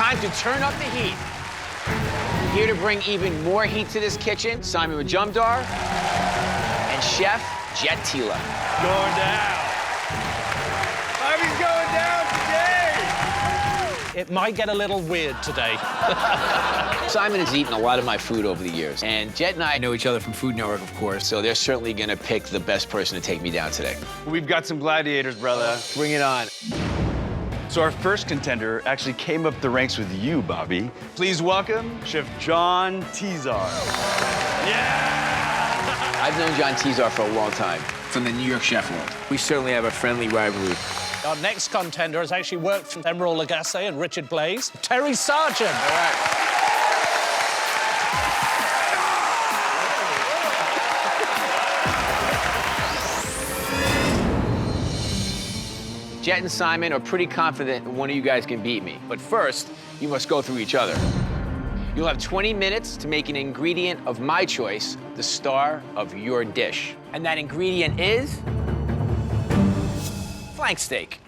time to turn up the heat. Here to bring even more heat to this kitchen, Simon Majumdar and Chef Jet Tila. Going down. Bobby's going down today. It might get a little weird today. Simon has eaten a lot of my food over the years, and Jet and I know each other from Food Network, of course, so they're certainly gonna pick the best person to take me down today. We've got some gladiators, brother. Bring it on. So our first contender actually came up the ranks with you, Bobby. Please welcome Chef John Tesar. Yeah! I've known John Tesar for a long time, from the New York chef world. We certainly have a friendly rivalry. Our next contender has actually worked for Emerald Lagasse and Richard Blais, Terry Sargent. All right. Jet and Simon are pretty confident one of you guys can beat me. But first, you must go through each other. You'll have 20 minutes to make an ingredient of my choice the star of your dish. And that ingredient is flank steak.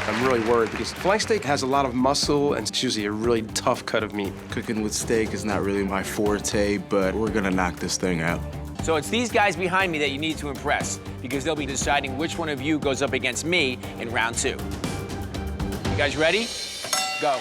I'm really worried because flank steak has a lot of muscle and it's usually a really tough cut of meat. Cooking with steak is not really my forte, but we're gonna knock this thing out. So it's these guys behind me that you need to impress because they'll be deciding which one of you goes up against me in round 2. You guys ready? Go.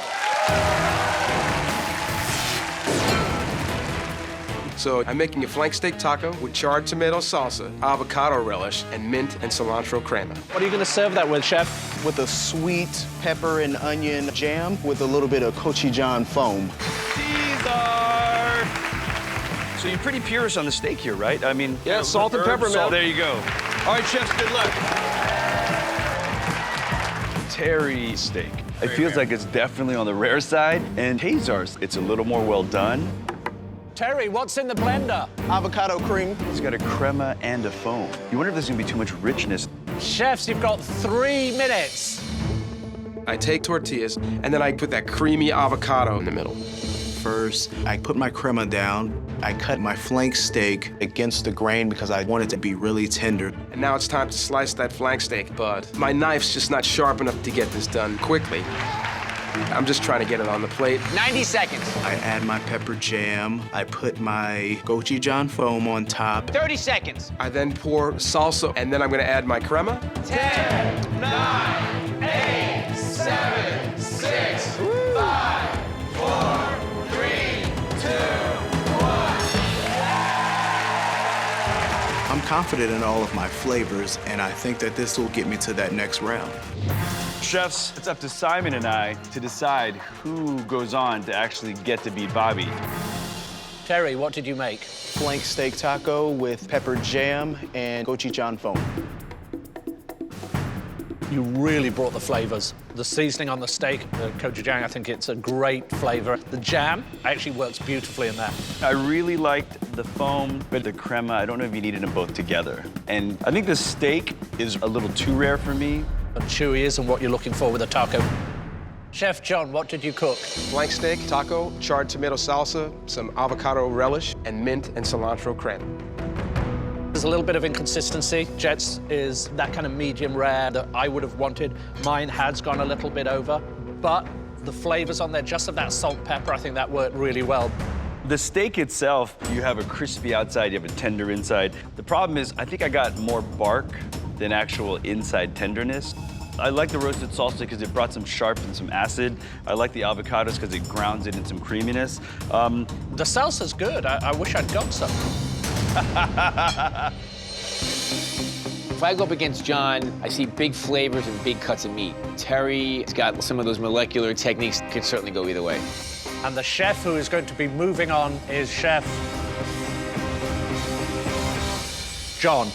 So I'm making a flank steak taco with charred tomato salsa, avocado relish, and mint and cilantro crema. What are you gonna serve that with, Chef? With a sweet pepper and onion jam with a little bit of gochujang foam. Tesar! So you're pretty purist on the steak here, right? I mean, Yeah, salt and pepper, man. There you go. All right, chefs, good luck. Terry steak. It feels like it's definitely on the rare side, and Tesar's, it's a little more well done. Terry, what's in the blender? Avocado cream. It's got a crema and a foam. You wonder if there's gonna be too much richness. Chefs, you've got 3 minutes. I take tortillas and then I put that creamy avocado in the middle. First, I put my crema down. I cut my flank steak Against the grain because I want it to be really tender. And now it's time to slice that flank steak, but my knife's just not sharp enough to get this done quickly. I'm just trying to get it on the plate. 90 seconds. I add my pepper jam. I put my gochujang foam on top. 30 seconds. I then pour salsa, and then I'm gonna add my crema. 10, 9, 8, 7, 6, 5, 4, 3, 2, 1. I'm confident in all of my flavors, and I think that this will get me to that next round. Chefs, it's up to Simon and I to decide who goes on to actually get to beat Bobby. Terry, what did you make? flank steak taco with pepper jam and gochujang foam. You really brought the flavors. The seasoning on the steak, the gochujang, I think it's a great flavor. The jam actually works beautifully in that. I really liked the foam, but the crema, I don't know if you needed them both together. And I think the steak is a little too rare for me. And chewy isn't what you're looking for with a taco. Chef John, what did you cook? Flank steak, taco, charred tomato salsa, some avocado relish, and mint and cilantro crema. There's a little bit of inconsistency. Jet's is that kind of medium rare that I would have wanted. Mine has gone a little bit over, but the flavors on there, just of that salt and pepper, I think that worked really well. The steak itself, you have a crispy outside, you have a tender inside. The problem is, I think I got more bark than actual inside tenderness. I like the roasted salsa because it brought some sharp and some acid. I like the avocados because it grounds it in some creaminess. The salsa's good. I wish I'd got some. If I go up against John, I see big flavors and big cuts of meat. Terry's got some of those molecular techniques, could certainly go either way. And the chef who is going to be moving on is Chef John.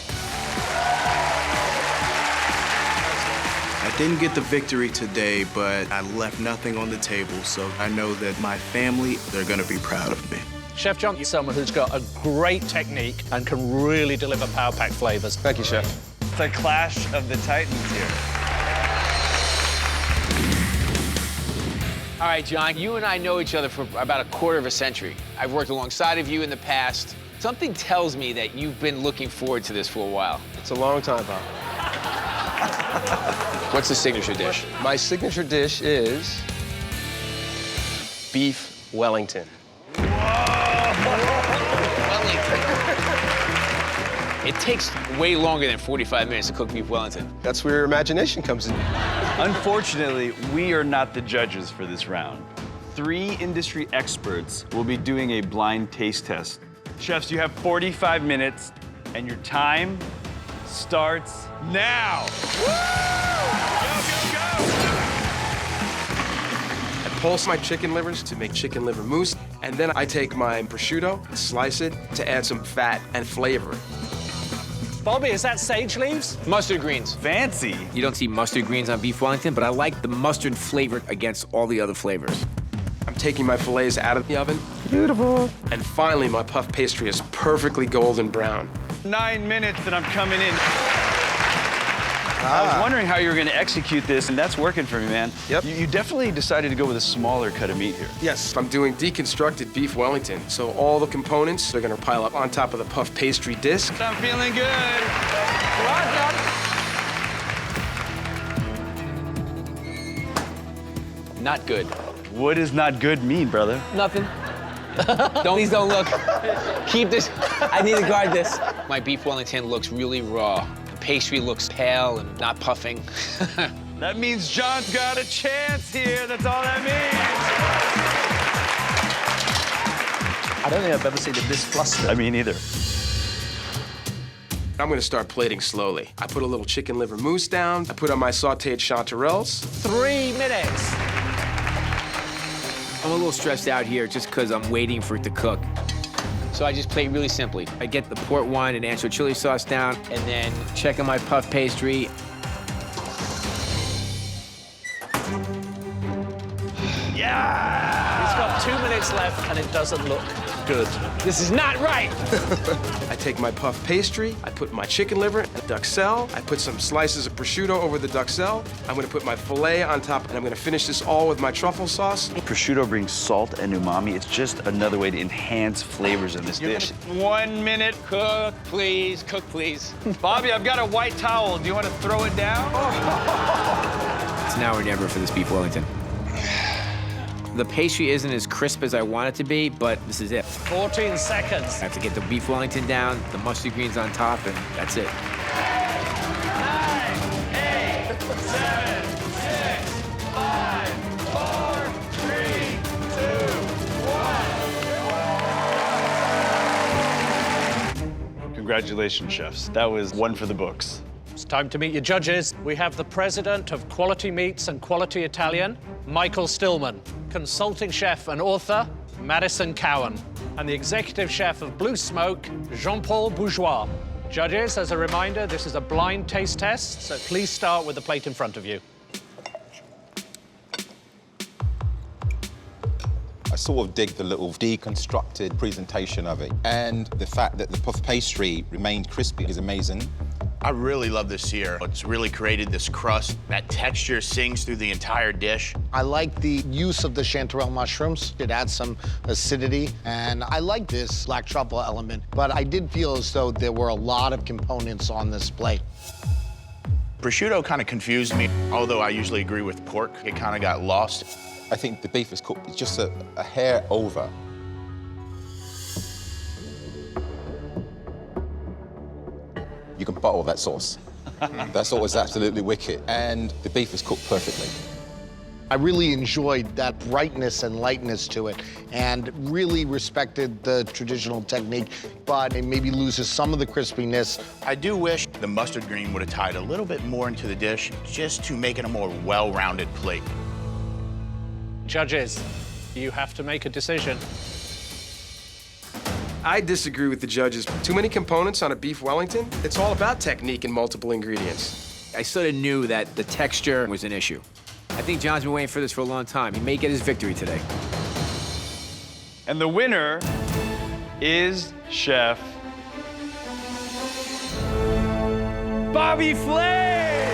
I didn't get the victory today, but I left nothing on the table, so I know that my family, they're gonna be proud of me. Chef John is someone who's got a great technique and can really deliver power-packed flavors. Thank you, Chef. It's a clash of the titans here. All right, John, you and I know each other for about a quarter of a century. I've worked alongside of you in the past. Something tells me that you've been looking forward to this for a while. It's a long time, Bob. What's the signature dish? My signature dish is Beef Wellington. It takes way longer than 45 minutes to cook Beef Wellington. That's where your imagination comes in. Unfortunately, we are not the judges for this round. 3 industry experts will be doing a blind taste test. Chefs, you have 45 minutes, and your time starts now. Woo! Go, go, go! I pulse my chicken livers to make chicken liver mousse, and then I take my prosciutto and slice it to add some fat and flavor. Bobby, is that sage leaves? Mustard greens. Fancy. You don't see mustard greens on Beef Wellington, but I like the mustard flavor against all the other flavors. I'm taking my fillets out of the oven. Beautiful. And finally, my puff pastry is perfectly golden brown. 9 minutes and I'm coming in. I was wondering how you were gonna execute this, and that's working for me, man. Yep. You definitely decided to go with a smaller cut of meat here. Yes, I'm doing deconstructed Beef Wellington, so all the components are gonna pile up on top of the puff pastry disc. I'm feeling good. Not good. What does not good mean, brother? Nothing. Please don't look. Keep this. I need to guard this. My Beef Wellington looks really raw. The pastry looks pale and not puffing. That means John's got a chance here. That's all that means. I don't think I've ever seen it this flustered. I mean, either. I'm gonna start plating slowly. I put a little chicken liver mousse down. I put on my sauteed chanterelles. 3 minutes. I'm a little stressed out here just because I'm waiting for it to cook. So I just plate really simply. I get the port wine and ancho chili sauce down, and then checking my puff pastry. Yeah! He's got 2 minutes left, and it doesn't look good. This is not right. I take my puff pastry, I put my chicken liver and duxelle, I put some slices of prosciutto over the duxelle, I'm gonna put my filet on top, and I'm gonna finish this all with my truffle sauce. Prosciutto brings salt and umami. It's just another way to enhance flavors in this dish. 1 minute. Cook, please. Cook, please. Bobby, I've got a white towel. Do you want to throw it down? It's now or never for this Beef Wellington. The pastry isn't as crisp as I want it to be, but this is it. 14 seconds. I have to get the Beef Wellington down, the mustard greens on top, and that's it. 9, 8, 7, 6, 5, 4, 3, 2, 1. Congratulations, chefs. That was one for the books. It's time to meet your judges. We have the president of Quality Meats and Quality Italian, Michael Stillman, consulting chef and author, Madison Cowan, and the executive chef of Blue Smoke, Jean-Paul Bourgeois. Judges, as a reminder, this is a blind taste test, so please start with the plate in front of you. I sort of dig the little deconstructed presentation of it. And the fact that the puff pastry remained crispy is amazing. I really love this sear. It's really created this crust. That texture sings through the entire dish. I like the use of the chanterelle mushrooms. It adds some acidity, and I like this black truffle element, but I did feel as though there were a lot of components on this plate. Prosciutto kind of confused me. Although I usually agree with pork, it kind of got lost. I think the beef is cooked just a hair over. You can bottle that sauce. That sauce is absolutely wicked, and the beef is cooked perfectly. I really enjoyed that brightness and lightness to it, and really respected the traditional technique, but it maybe loses some of the crispiness. I do wish the mustard green would have tied a little bit more into the dish just to make it a more well-rounded plate. Judges, you have to make a decision. I disagree with the judges. Too many components on a Beef Wellington? It's all about technique and multiple ingredients. I sort of knew that the texture was an issue. I think John's been waiting for this for a long time. He may get his victory today. And the winner is Chef Bobby Flay!